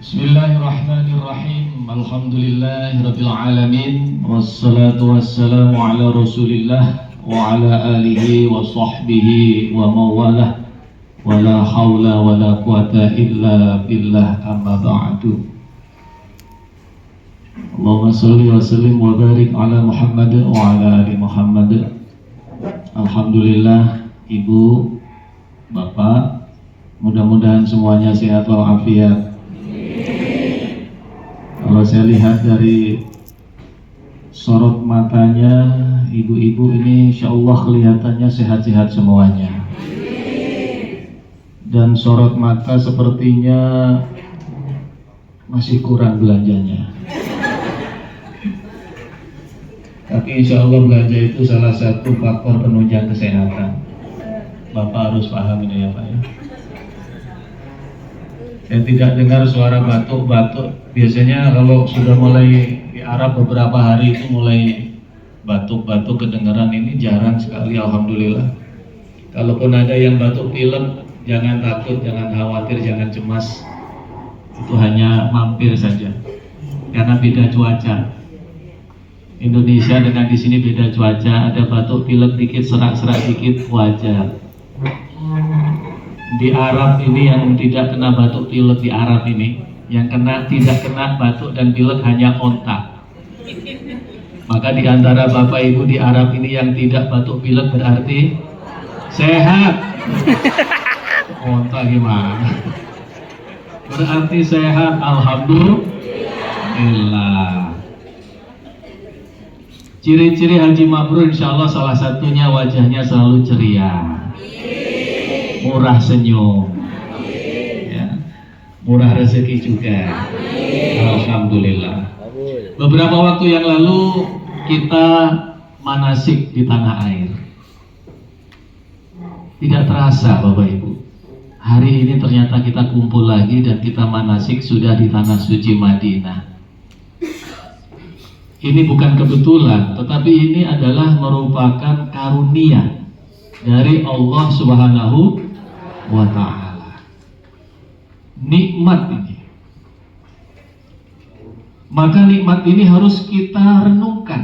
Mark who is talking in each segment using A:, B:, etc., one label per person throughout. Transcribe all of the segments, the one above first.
A: Bismillahirrahmanirrahim. Alhamdulillahirabbil alamin. Wassalatu wassalamu ala Rasulillah wa ala alihi wa sahbihi wa mawalah. Wala haula wala quwata illa billah, amma ba'du. Allahumma shalli wa sallim wa barik ala Muhammad wa ala ali Muhammad. Alhamdulillah, Ibu, Bapak, mudah-mudahan semuanya sehat walafiat. Kalau saya lihat dari sorot matanya ibu-ibu ini, insya Allah kelihatannya sehat-sehat semuanya. Dan sorot mata sepertinya masih kurang belanjanya. Tapi insya Allah belanja itu salah satu faktor penunjang kesehatan. Bapak harus paham ini ya Pak ya. Saya tidak dengar suara batuk-batuk. Biasanya kalau sudah mulai di Arab beberapa hari itu mulai batuk-batuk kedengaran, ini jarang sekali, alhamdulillah. Kalaupun ada yang batuk pilek, jangan takut, jangan khawatir, jangan cemas. Itu hanya mampir saja. Karena beda cuaca. Indonesia dengan di sini beda cuaca, ada batuk pilek dikit, serak-serak dikit, wajar. Di Arab ini yang tidak kena batuk pilek di Arab ini, yang tidak kena batuk dan pilek hanya onta. Maka di antara Bapak Ibu di Arab ini yang tidak batuk pilek berarti sehat. Onta gimana? Berarti sehat, alhamdulillah. Ciri-ciri Haji Mabrur insya Allah salah satunya wajahnya selalu ceria, murah senyum, ya, murah rezeki juga. Alhamdulillah. Beberapa waktu yang lalu kita manasik di tanah air. Tidak terasa Bapak Ibu, hari ini ternyata kita kumpul lagi dan kita manasik sudah di tanah suci Madinah. Ini bukan kebetulan, tetapi ini adalah merupakan karunia dari Allah Subhanahu wa ta'ala. Nikmat ini. Maka nikmat ini harus kita renungkan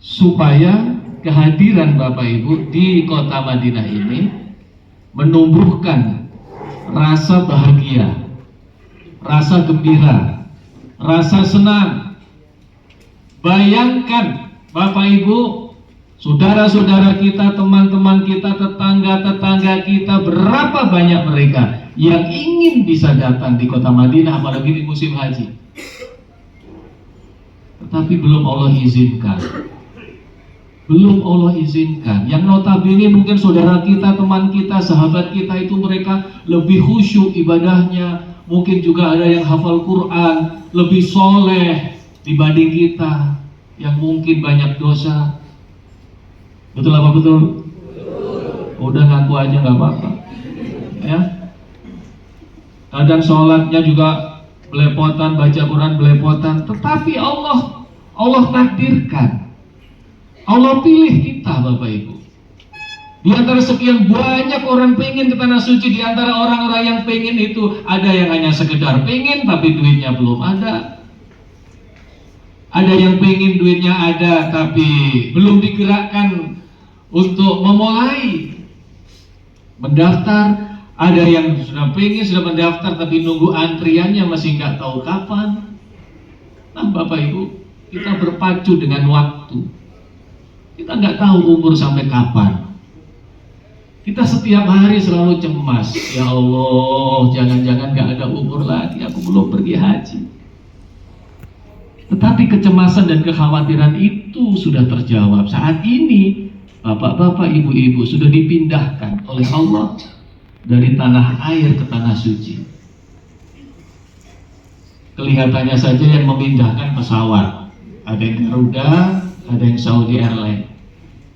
A: supaya kehadiran Bapak Ibu di kota Madinah ini menumbuhkan rasa bahagia, rasa gembira, rasa senang. Bayangkan Bapak Ibu, saudara-saudara kita, teman-teman kita, tetangga-tetangga kita, berapa banyak mereka yang ingin bisa datang di kota Madinah apalagi di musim haji. Tetapi belum Allah izinkan. Belum Allah izinkan. Yang notabene mungkin saudara kita, teman kita, sahabat kita itu mereka lebih khusyuk ibadahnya. Mungkin juga ada yang hafal Quran, lebih soleh dibanding kita yang mungkin banyak dosa. Betul apa betul? Udah ngaku aja nggak apa-apa. Ya. Kadang sholatnya juga belepotan, baca Quran belepotan. Tetapi Allah takdirkan, Allah pilih kita Bapak Ibu. Di antara sekian banyak orang pengen ke tanah suci, di antara orang-orang yang pengen itu ada yang hanya sekedar pengen tapi duitnya belum ada. Ada yang pengen duitnya ada tapi belum digerakkan untuk memulai mendaftar. Ada yang sudah pengen, sudah mendaftar tapi nunggu antriannya masih nggak tahu kapan. Nah Bapak Ibu, kita berpacu dengan waktu. Kita nggak tahu umur sampai kapan. Kita setiap hari selalu cemas, ya Allah, jangan-jangan nggak ada umur lagi, aku belum pergi haji. Tetapi kecemasan dan kekhawatiran itu sudah terjawab. Saat ini Bapak-bapak, ibu-ibu sudah dipindahkan oleh Allah dari tanah air ke tanah suci. Kelihatannya saja yang memindahkan pesawat, ada yang Garuda, ada yang Saudi Airlines.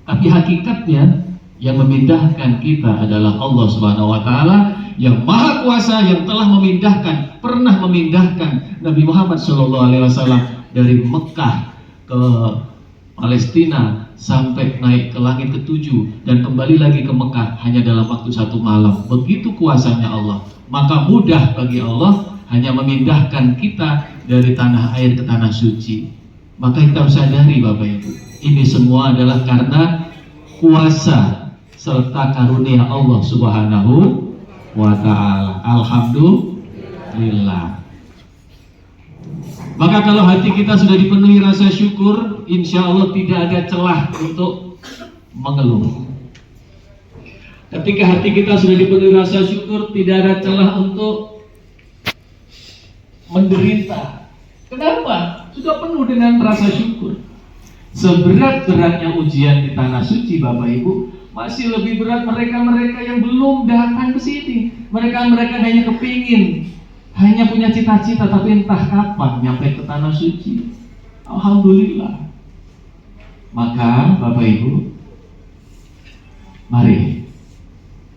A: Tapi hakikatnya yang memindahkan kita adalah Allah Subhanahu wa taala yang Maha Kuasa, yang telah memindahkan, pernah memindahkan Nabi Muhammad SAW dari Mekah ke Palestina sampai naik ke langit ke-7 dan kembali lagi ke Mekah hanya dalam waktu 1 malam. Begitu kuasanya Allah. Maka mudah bagi Allah hanya memindahkan kita dari tanah air ke tanah suci. Maka kita harus sadari Bapak Ibu, ini semua adalah karena kuasa serta karunia Allah Subhanahu wa ta'ala. Alhamdulillah. Maka kalau hati kita sudah dipenuhi rasa syukur, insya Allah tidak ada celah untuk mengeluh. Ketika hati kita sudah dipenuhi rasa syukur, tidak ada celah untuk menderita. Kenapa? Sudah penuh dengan rasa syukur. Seberat-beratnya ujian di tanah suci Bapak Ibu, masih lebih berat mereka-mereka yang belum datang ke sini. Mereka-mereka hanya kepingin, hanya punya cita-cita, tapi entah kapan nyampe ke tanah suci. Alhamdulillah. Maka Bapak Ibu, mari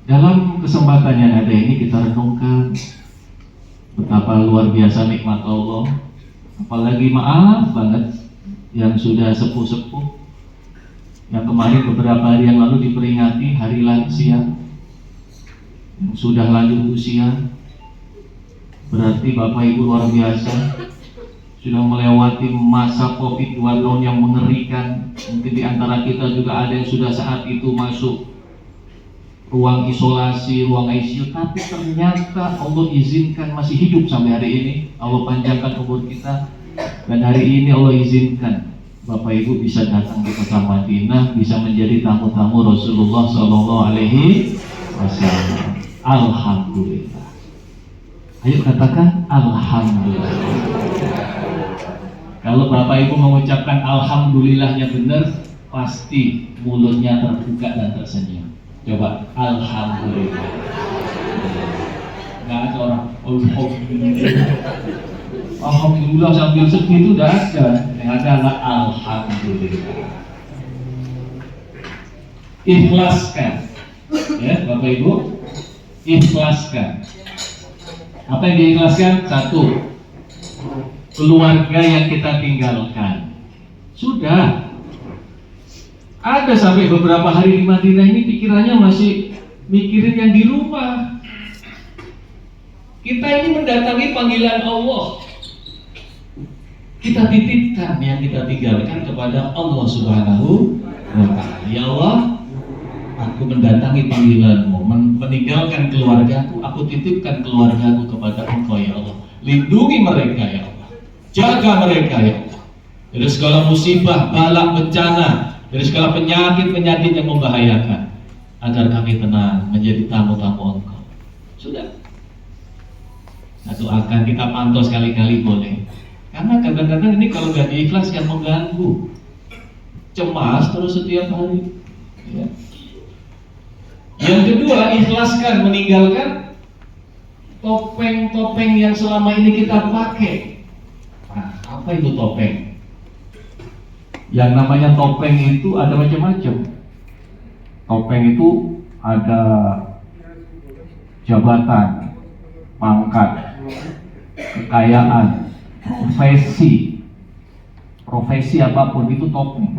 A: dalam kesempatan yang ada ini kita renungkan betapa luar biasa nikmat Allah. Apalagi maaf banget yang sudah sepuh-sepuh, yang kemarin beberapa hari yang lalu diperingati Hari Lansia, yang sudah lanjut usia. Berarti Bapak Ibu luar biasa, sudah melewati masa Covid 2 tahun yang mengerikan. Mungkin di antara kita juga ada yang sudah saat itu masuk ruang isolasi, ruang ICU, tapi ternyata Allah izinkan masih hidup sampai hari ini. Allah panjangkan umur kita, dan hari ini Allah izinkan Bapak Ibu bisa datang ke kota Madinah, bisa menjadi tamu-tamu Rasulullah SAW. Alhamdulillah. Ayo katakan Alhamdulillah. Kalau Bapak Ibu mengucapkan Alhamdulillahnya benar, pasti mulutnya terbuka dan tersenyum. Coba Alhamdulillah. Nggak ada orang Alhamdulillah, Alhamdulillah sambil sedih, itu udah ada. Yang ada adalah Alhamdulillah. Ikhlaskan, ya Bapak Ibu, ikhlaskan. Apa yang diikhlaskan? Satu, keluarga yang kita tinggalkan. Sudah. Ada sampai beberapa hari di Madinah ini pikirannya masih mikirin yang di rumah. Kita ini mendatangi panggilan Allah. Kita titipkan yang kita tinggalkan kepada Allah Subhanahu wa ta'ala. Ya Allah, aku mendatangi panggilanmu, meninggalkan keluargaku, aku titipkan keluargaku kepada Engkau ya Allah. Lindungi mereka ya Allah, jaga mereka ya Allah dari segala musibah, bala, bencana, dari segala penyakit yang membahayakan, agar kami tenang menjadi tamu-tamu Engkau. Sudah. Atau akan kita pantau sekali-kali boleh. Karena kadang-kadang ini kalau nggak diikhlaskan mengganggu, cemas terus setiap hari. Ya. Yang kedua, ikhlaskan meninggalkan topeng-topeng yang selama ini kita pakai. Nah, apa itu topeng? Yang namanya topeng itu ada macam-macam. Topeng itu ada jabatan, pangkat, kekayaan, profesi apapun itu topeng.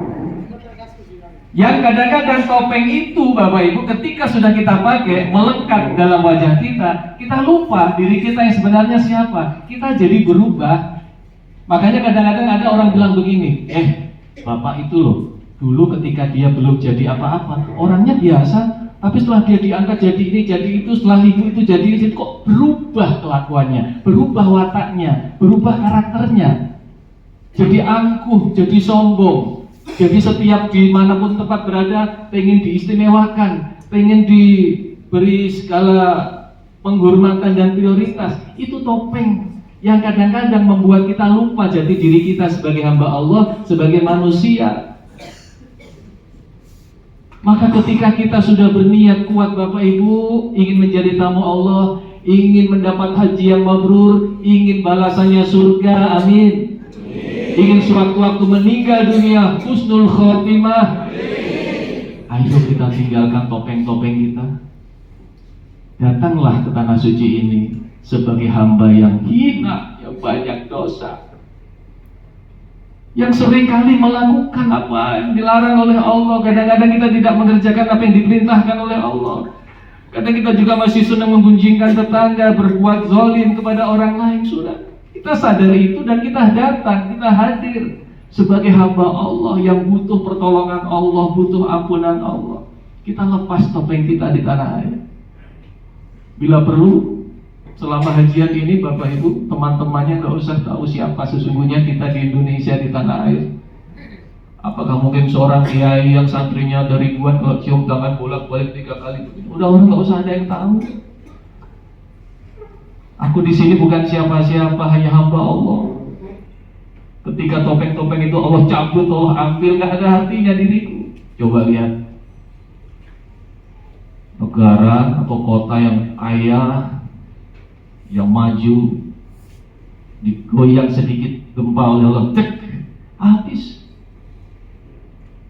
A: Yang kadang-kadang topeng itu Bapak Ibu ketika sudah kita pakai melekat dalam wajah kita lupa diri kita yang sebenarnya siapa. Kita jadi berubah. Makanya kadang-kadang ada orang bilang begini, Bapak itu loh, dulu ketika dia belum jadi apa-apa, orangnya biasa, tapi setelah dia diangkat jadi ini, jadi itu, setelah ibu itu jadi ini, kok berubah kelakuannya, berubah wataknya, berubah karakternya, jadi angkuh, jadi sombong, jadi setiap dimanapun tempat berada, pengen diistimewakan, pengen diberi segala penghormatan dan prioritas. Itu topeng yang kadang-kadang membuat kita lupa jati diri kita sebagai hamba Allah, sebagai manusia. Maka ketika kita sudah berniat kuat Bapak Ibu, ingin menjadi tamu Allah, ingin mendapat haji yang mabrur, ingin balasannya surga, amin. Ingin sewaktu-waktu meninggal dunia husnul khotimah, ayo kita tinggalkan topeng-topeng kita. Datanglah ke tanah suci ini sebagai hamba yang hina, yang banyak dosa, yang seringkali melakukan apa yang dilarang oleh Allah. Kadang-kadang kita tidak mengerjakan apa yang diperintahkan oleh Allah. Kadang kita juga masih senang menggunjingkan tetangga, berbuat zalim kepada orang lain. Sudah, kita sadari itu dan kita datang, kita hadir sebagai hamba Allah yang butuh pertolongan Allah, butuh ampunan Allah. Kita lepas topeng kita di tanah air. Bila perlu, selama hajian ini Bapak Ibu, teman-temannya gak usah tahu siapa sesungguhnya kita di Indonesia, di tanah air. Apakah mungkin seorang kiai yang santrinya dari ribuan kalau cium tangan bolak-balik 3 kali, udah orang nggak usah ada yang tahu. Aku di sini bukan siapa-siapa, hanya hamba Allah. Ketika topeng-topeng itu Allah cabut, Allah ambil, nggak ada artinya diriku. Coba lihat negara atau kota yang kaya, yang maju, digoyang sedikit gempa oleh Allah, cek, habis.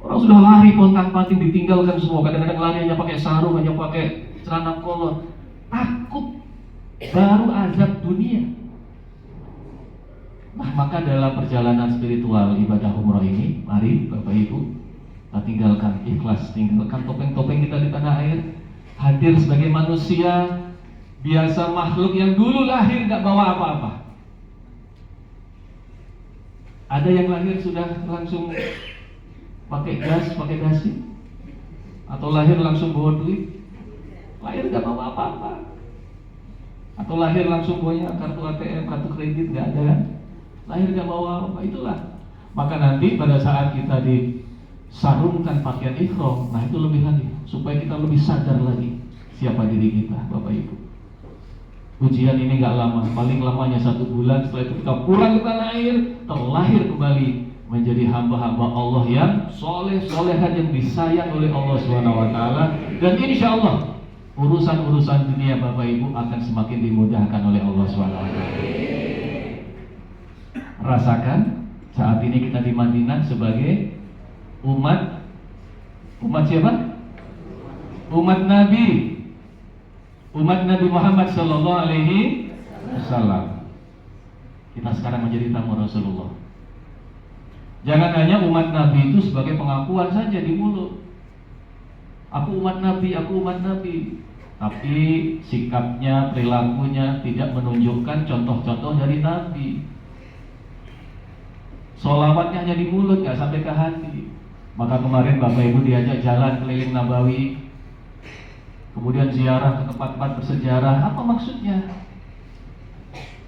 A: Orang sudah lari pontang-panting, ditinggalkan semua. Kadang-kadang lari hanya pakai sarung, hanya pakai celana kolor. Takut, baru azab dunia. Nah, maka dalam perjalanan spiritual ibadah umroh ini, mari Bapak Ibu, kita tinggalkan ikhlas, tinggalkan topeng-topeng kita di tanah air. Hadir sebagai manusia biasa, makhluk yang dulu lahir gak bawa apa-apa. Ada yang lahir sudah langsung pakai gas, pakai dasi, atau lahir langsung bawa duit, lahir gak bawa apa-apa, atau lahir langsung bawa kartu ATM, kartu kredit, gak ada kan, lahir gak bawa apa. Itulah, maka nanti pada saat kita disarungkan pakaian ihram, nah itu lebih lagi, supaya kita lebih sadar lagi siapa diri kita, Bapak Ibu. Ujian ini gak lama, paling lamanya 1 bulan. Setelah itu kita pulang ke tanah air, terlahir kembali menjadi hamba-hamba Allah yang soleh-solehan, yang disayang oleh Allah SWT. Dan insya Allah urusan-urusan dunia Bapak Ibu akan semakin dimudahkan oleh Allah SWT. Rasakan saat ini kita di Madinah sebagai umat siapa? Umat Nabi Muhammad Sallallahu Alaihi Wasallam. Kita sekarang menjadi tamu Rasulullah. Jangan hanya umat Nabi itu sebagai pengakuan saja di mulut. Aku umat Nabi, aku umat Nabi. Tapi sikapnya, perilakunya tidak menunjukkan contoh-contoh dari Nabi. Sholawatnya hanya di mulut, gak sampai ke hati. Maka kemarin Bapak Ibu diajak jalan keliling Nabawi, kemudian ziarah ke tempat-tempat bersejarah. Apa maksudnya?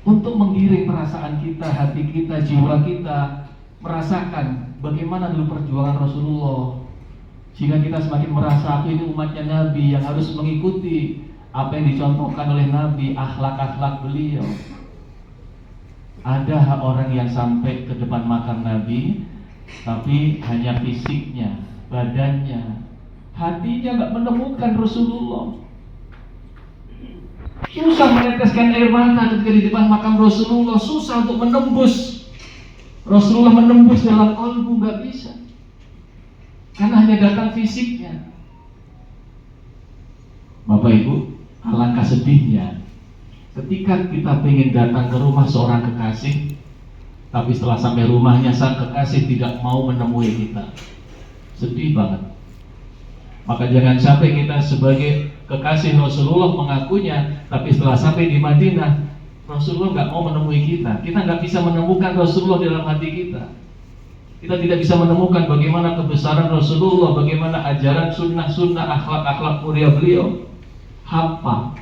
A: Untuk menggiring perasaan kita, hati kita, jiwa kita, merasakan bagaimana dulu perjuangan Rasulullah, sehingga kita semakin merasa aku ini umatnya Nabi yang harus mengikuti apa yang dicontohkan oleh Nabi, akhlak-akhlak beliau. Ada orang yang sampai ke depan makam Nabi, tapi hanya fisiknya, badannya, hatinya gak menemukan Rasulullah. Susah meneteskan air mata ketika di depan makam Rasulullah, susah untuk menembus Rasulullah, menembus dalam kalbu, gak bisa, karena hanya datang fisiknya. Bapak Ibu, alangkah sedihnya ketika kita ingin datang ke rumah seorang kekasih, tapi setelah sampai rumahnya sang kekasih tidak mau menemui kita. Sedih banget. Maka jangan sampai kita sebagai kekasih Rasulullah mengakunya, tapi setelah sampai di Madinah Rasulullah nggak mau menemui kita. Kita nggak bisa menemukan Rasulullah dalam hati kita. Kita tidak bisa menemukan bagaimana kebesaran Rasulullah, bagaimana ajaran sunnah-sunnah, akhlak-akhlak mulia beliau. Hampa.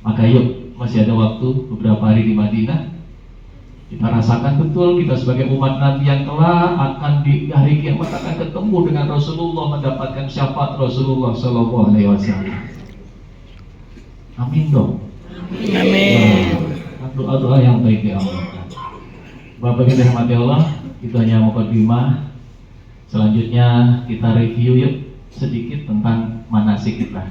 A: Maka yuk, masih ada waktu beberapa hari di Madinah. Kita rasakan betul kita sebagai umat Nabi yang kelak akan di hari kiamat akan ketemu dengan Rasulullah, mendapatkan syafaat Rasulullah Sallallahu Alaihi Wasallam. Amin dong.
B: Amin.
A: Doa-doa yang baik ya Allah. Bapak kita dirahmati Allah, itu hanya mukadimah. Selanjutnya kita review yuk sedikit tentang manasik kita.